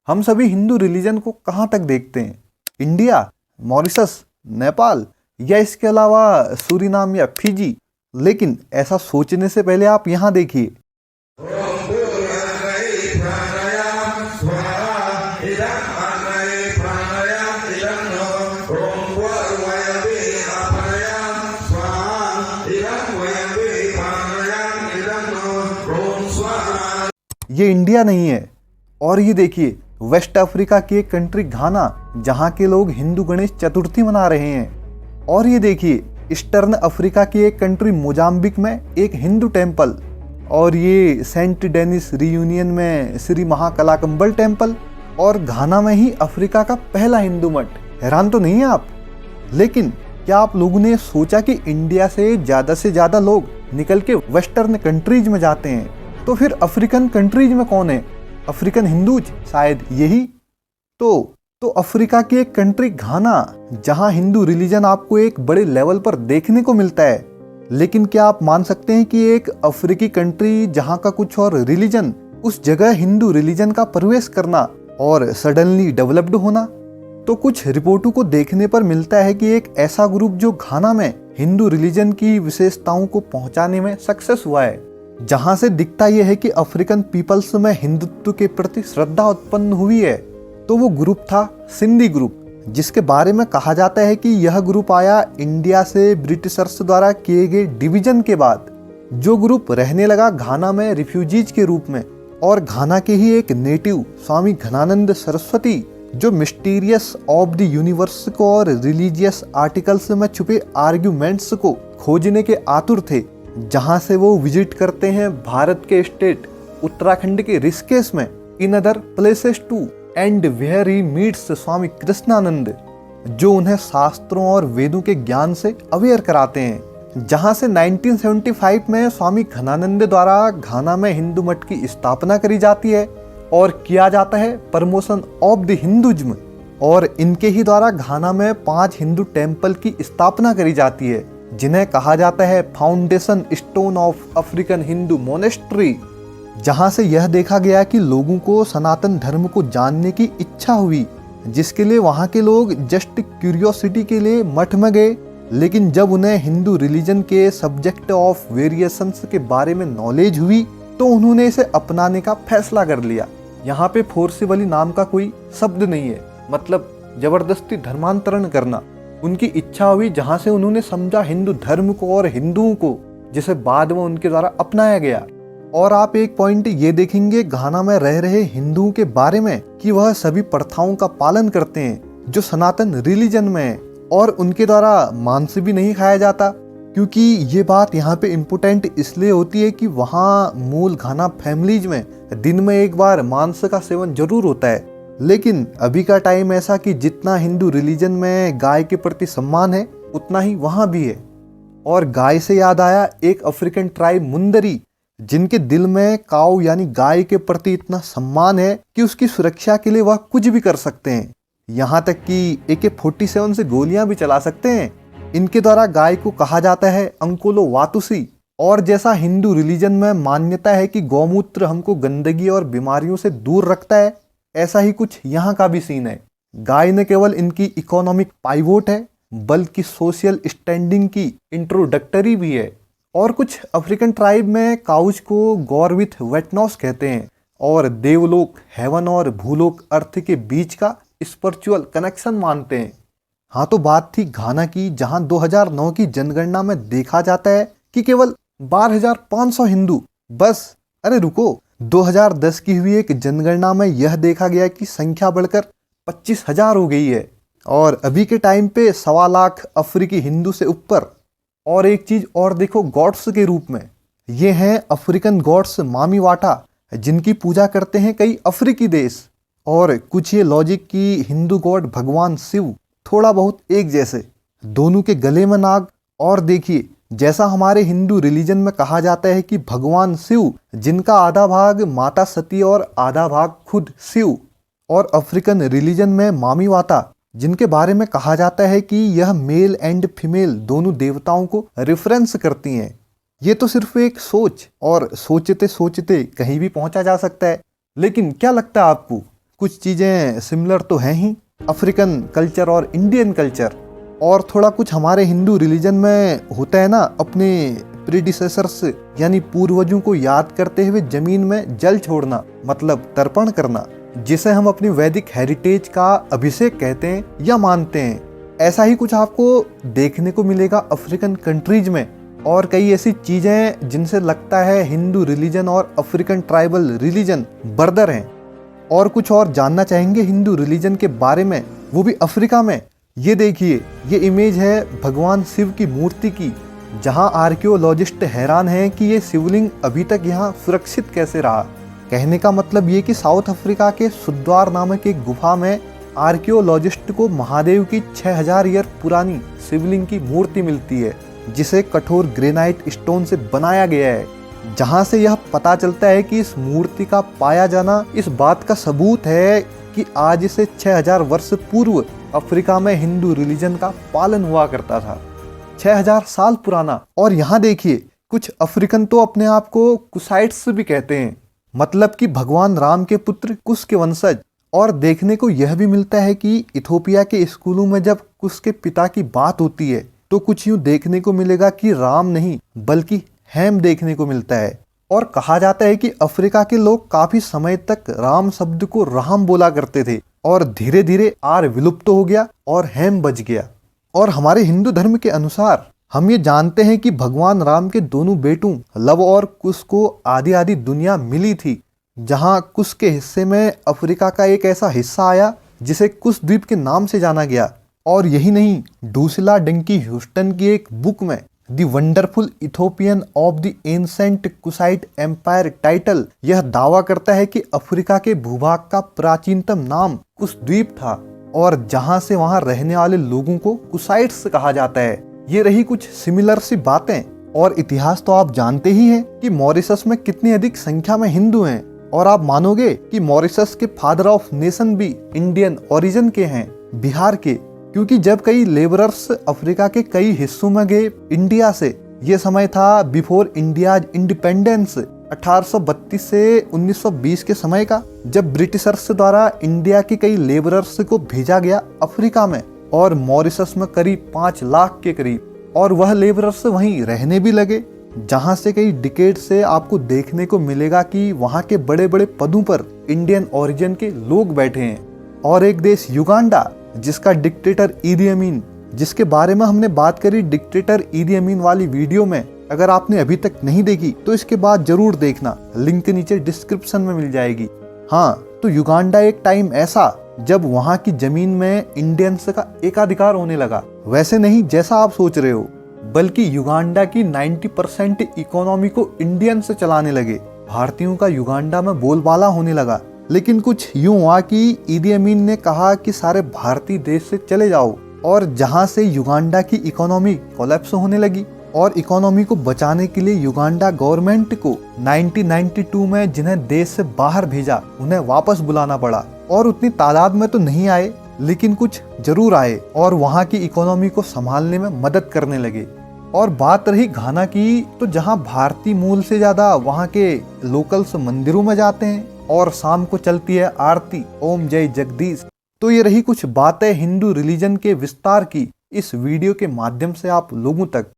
हम सभी हिंदू रिलीजन को कहाँ तक देखते हैं? इंडिया, मॉरिशस, नेपाल या इसके अलावा सूरीनाम या फिजी? लेकिन ऐसा सोचने से पहले आप यहाँ देखिए। ये इंडिया नहीं है। और ये देखिए, वेस्ट अफ्रीका की एक कंट्री घाना, जहाँ के लोग हिंदू गणेश चतुर्थी मना रहे हैं। और ये देखिए, ईस्टर्न अफ्रीका की एक कंट्री मोजाम्बिक में एक हिंदू टेम्पल। और ये सेंट डेनिस रियूनियन में श्री महाकलाकंबल टेम्पल। और घाना में ही अफ्रीका का पहला हिंदू मठ। हैरान तो नहीं है आप? लेकिन क्या आप लोगों ने सोचा कि इंडिया से ज़्यादा लोग निकल के वेस्टर्न कंट्रीज में जाते हैं? तो फिर अफ्रीकन कंट्रीज में कौन है? अफ्रीकन हिंदूज, शायद यही। तो अफ्रीका की एक कंट्री घाना, जहां हिंदू रिलीजन आपको एक बड़े लेवल पर देखने को मिलता है। लेकिन क्या आप मान सकते हैं कि एक अफ्रीकी कंट्री जहां का कुछ और रिलीजन, उस जगह हिंदू रिलीजन का प्रवेश करना और सडनली डेवलप्ड होना? तो कुछ रिपोर्टों को देखने पर मिलता है कि एक ऐसा ग्रुप जो घाना में हिंदू रिलीजन की विशेषताओं को पहुंचाने में सक्सेस हुआ है, जहां से दिखता यह है कि अफ्रीकन पीपल्स में हिंदुत्व के प्रति श्रद्धा उत्पन्न हुई है। तो वो ग्रुप था सिंधी ग्रुप, जिसके बारे में कहा जाता है कि यह ग्रुप आया इंडिया से ब्रिटिशर्स द्वारा किए गए डिवीजन के बाद, जो ग्रुप रहने लगा घाना में रिफ्यूजीज के रूप में। और घाना के ही एक नेटिव स्वामी घनानंद सरस्वती, जो मिस्टीरियस ऑफ द यूनिवर्स को और रिलीजियस आर्टिकल्स में छुपे आर्ग्यूमेंट्स को खोजने के आतुर थे, जहां से वो विजिट करते हैं भारत के स्टेट उत्तराखंड के ऋषिकेश में, in other places too, and where he meets Swami Krishnanand, जो उन्हें शास्त्रों और वेदों के ज्ञान से अवेयर कराते हैं। जहां से 1975 में स्वामी घनानंद द्वारा घाना में हिंदू मठ की स्थापना करी जाती है और किया जाता है प्रमोशन ऑफ द हिंदुइज्म। और इनके ही द्वारा घाना में 5 हिंदू टेम्पल की स्थापना करी जाती है, जिन्हें कहा जाता है foundation stone of African Hindu monastery. जहां से यह देखा गया कि लोगों को सनातन धर्म को जानने की इच्छा हुई, जिसके लिए वहां के लोग जस्ट क्यूरियोसिटी के लिए मठ में गए। लेकिन जब उन्हें हिंदू रिलीजन के सब्जेक्ट ऑफ वेरिएशंस के बारे में नॉलेज हुई, तो उन्होंने इसे अपनाने का फैसला कर लिया। यहाँ पे फोर्सिबली नाम का कोई शब्द नहीं है, मतलब जबरदस्ती धर्मांतरण करना। उनकी इच्छा हुई, जहां से उन्होंने समझा हिंदू धर्म को और हिंदुओं को, जिसे बाद में उनके द्वारा अपनाया गया। और आप एक पॉइंट ये देखेंगे घाना में रह रहे हिंदुओं के बारे में कि वह सभी प्रथाओं का पालन करते हैं जो सनातन रिलीजन में है, और उनके द्वारा मांस भी नहीं खाया जाता। क्योंकि ये बात यहाँ पे इम्पोर्टेंट इसलिए होती है कि वहाँ मूल घाना फैमिलीज में दिन में एक बार मांस का सेवन जरूर होता है। लेकिन अभी का टाइम ऐसा कि जितना हिंदू रिलीजन में गाय के प्रति सम्मान है, उतना ही वहाँ भी है। और गाय से याद आया एक अफ्रीकन ट्राइब मुंदरी, जिनके दिल में काऊ यानी गाय के प्रति इतना सम्मान है कि उसकी सुरक्षा के लिए वह कुछ भी कर सकते हैं, यहाँ तक कि AK-47 से गोलियां भी चला सकते हैं। इनके द्वारा गाय को कहा जाता है अंकोलो वातुसी। और जैसा हिंदू रिलीजन में मान्यता है कि गौमूत्र हमको गंदगी और बीमारियों से दूर रखता है, ऐसा ही कुछ यहाँ का भी सीन है। गाय न केवल इनकी इकोनॉमिक पाइवोट है, बल्कि सोशल स्टैंडिंग की इंट्रोडक्टरी भी है। और कुछ अफ्रीकन ट्राइब में काउज को गॉर विथ वेटनॉस कहते हैं, और देवलोक हेवन और भूलोक अर्थ के बीच का स्पिरिचुअल कनेक्शन मानते हैं। हाँ, तो बात थी घाना की, जहां 2009 की जनगणना में देखा जाता है कि केवल 12,500 हिंदू बस। अरे रुको, 2010 की हुई एक जनगणना में यह देखा गया कि संख्या बढ़कर 25,000 हो गई है। और अभी के टाइम पे 1.25 लाख अफ्रीकी हिंदू से ऊपर। और एक चीज और देखो, गॉड्स के रूप में ये हैं अफ्रीकन गॉड्स मामी वाटा, जिनकी पूजा करते हैं कई अफ्रीकी देश। और कुछ ये लॉजिक की हिंदू गॉड भगवान शिव थोड़ा बहुत एक जैसे, दोनों के गले में नाग। और देखिए, जैसा हमारे हिंदू रिलीजन में कहा जाता है कि भगवान शिव, जिनका आधा भाग माता सती और आधा भाग खुद शिव, और अफ्रीकन रिलीजन में मामी वाता, जिनके बारे में कहा जाता है कि यह मेल एंड फीमेल दोनों देवताओं को रेफरेंस करती हैं। ये तो सिर्फ एक सोच, और सोचते सोचते कहीं भी पहुंचा जा सकता है। लेकिन क्या लगता है आपको, कुछ चीज़ें सिमिलर तो हैं ही, अफ्रीकन कल्चर और इंडियन कल्चर, और थोड़ा कुछ हमारे हिंदू रिलीजन में होता है ना, अपने प्रीडिसेसर्स यानी पूर्वजों को याद करते हुए जमीन में जल छोड़ना, मतलब तर्पण करना, जिसे हम अपनी वैदिक हेरिटेज का अभिषेक कहते हैं या मानते हैं। ऐसा ही कुछ आपको देखने को मिलेगा अफ्रीकन कंट्रीज में, और कई ऐसी चीजें जिनसे लगता है हिंदू रिलीजन और अफ्रीकन ट्राइबल रिलीजन ब्रदर हैं। और कुछ और जानना चाहेंगे हिंदू रिलीजन के बारे में, वो भी अफ्रीका में। ये देखिए, ये इमेज है भगवान शिव की मूर्ति की, जहां आर्कियोलॉजिस्ट हैरान हैं कि ये शिवलिंग अभी तक यहाँ सुरक्षित कैसे रहा। कहने का मतलब ये कि साउथ अफ्रीका के सुद्वार नामक एक गुफा में आर्कियोलॉजिस्ट को महादेव की 6000 ईयर पुरानी शिवलिंग की मूर्ति मिलती है, जिसे कठोर ग्रेनाइट स्टोन से बनाया गया है, जहां से यह पता चलता है कि इस मूर्ति का पाया जाना इस बात का सबूत है कि आज से 6000 वर्ष पूर्व अफ्रीका में हिंदू रिलीजन का पालन हुआ करता था। 6000 साल पुराना। और यहाँ देखिए, कुछ अफ्रीकन तो अपने आप को कुसाइट्स भी कहते हैं, मतलब कि भगवान राम के पुत्र कुश के वंशज। और देखने को यह भी मिलता है कि इथोपिया के स्कूलों में जब कुश के पिता की बात होती है तो कुछ यूं देखने को मिलेगा कि राम नहीं बल्कि हैम देखने को मिलता है। और कहा जाता है कि अफ्रीका के लोग काफी समय तक राम शब्द को राम बोला करते थे, और धीरे धीरे आर विलुप्त हो गया और हैम बच गया। और हमारे हिंदू धर्म के अनुसार हम ये जानते हैं कि भगवान राम के दोनों बेटों लव और कुश को आधी आधी दुनिया मिली थी, जहां कुश के हिस्से में अफ्रीका का एक ऐसा हिस्सा आया जिसे कुश द्वीप के नाम से जाना गया। और यही नहीं, ड्रूसिला डंकी ह्यूस्टन की एक बुक में the wonderful Ethiopian of the ancient Cushite empire title यह दावा करता है कि अफ्रीका के भूभाग का प्राचीनतम नाम कुश द्वीप था, और जहां से वहां रहने वाले लोगों को कुसाइट्स कहा जाता है। ये रही कुछ सिमिलर सी बातें। और इतिहास तो आप जानते ही हैं कि मॉरिशस में कितनी अधिक संख्या में हिंदू हैं, और आप मानोगे कि मॉरिशस के फादर ऑफ नेशन भी इंडियन ओरिजिन के हैं, बिहार के। क्योंकि जब कई लेबरर्स अफ्रीका के कई हिस्सों में गए इंडिया से, ये समय था बिफोर इंडियाज इंडिपेंडेंस 1832 से 1920 के समय का, जब ब्रिटिशर्स द्वारा इंडिया के कई लेबरर्स को भेजा गया अफ्रीका में, और मॉरिशस में करीब 5 लाख के करीब। और वह लेबरर्स वहीं रहने भी लगे, जहां से कई डिकेड से आपको देखने को मिलेगा कि वहां के बड़े बड़े पदों पर इंडियन ओरिजिन के लोग बैठे हैं। और एक देश युगांडा, जिसका डिक्टेटर ईदी अमीन, जिसके बारे में हमने बात करी डिक्टेटर ईदी अमीन वाली वीडियो में, अगर आपने अभी तक नहीं देखी तो इसके बाद जरूर देखना, लिंक नीचे डिस्क्रिप्शन में मिल जाएगी। हाँ, तो युगांडा एक टाइम ऐसा जब वहां की जमीन में इंडियंस का एकाधिकार होने लगा। वैसे नहीं जैसा आप सोच रहे हो, बल्कि युगांडा की 90% इकोनॉमी को इंडियंस चलाने लगे। भारतीयों का युगांडा में बोलबाला होने लगा। लेकिन कुछ यूं हुआ कि ईदी अमीन ने कहा कि सारे भारतीय देश से चले जाओ, और जहां से युगांडा की इकोनॉमी कोलैप्स होने लगी। और इकोनॉमी को बचाने के लिए युगांडा गवर्नमेंट को 1992 में जिन्हें देश से बाहर भेजा उन्हें वापस बुलाना पड़ा। और उतनी तादाद में तो नहीं आए, लेकिन कुछ जरूर आए और वहां की इकोनॉमी को संभालने में मदद करने लगे। और बात रही घाना की, तो जहां भारतीय मूल से ज्यादा वहां के लोकल्स मंदिरों में जाते हैं, और शाम को चलती है आरती ओम जय जगदीश। तो ये रही कुछ बातें हिंदू रिलीजन के विस्तार की। इस वीडियो के माध्यम से आप लोगों तक